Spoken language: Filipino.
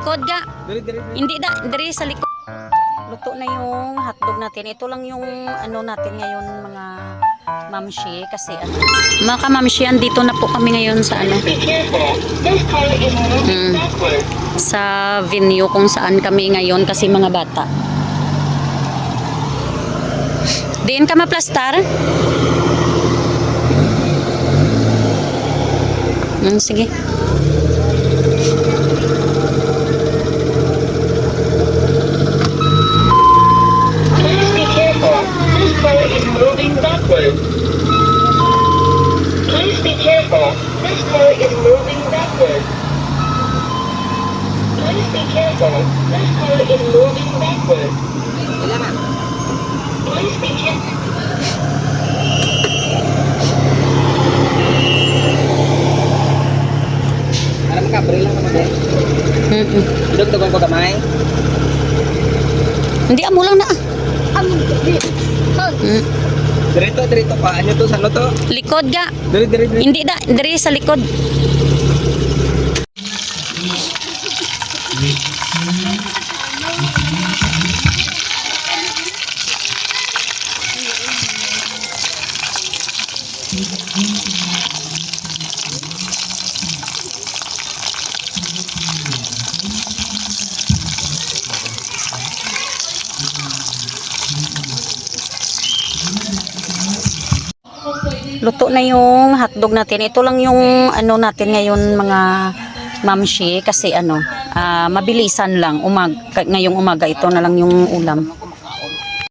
likod ga. Diri. Hindi da, diri sa likod. Luto na yung hotdog natin. Ito lang yung ano natin ngayon mga mamshi kasi ano. Mga kamamshi, andito na po kami ngayon sa ano. Sa venue kung saan kami ngayon kasi mga bata. Diin ka maplastar? Sige. Moving backward. Please be careful. This car is moving backward. Please be careful. This car is moving backward. Please be careful. Para makabri lang naman din. Dugtugon ko gamay. Hindi amo lang na. Dirito pa. Ano to? Saan to? Likod ga. Diri. Hindi da, diri sa likod. Luto na yung hotdog natin. Ito lang yung ano natin ngayon mga mamshi kasi ano, mabilisan lang ngayong umaga ito na lang yung ulam.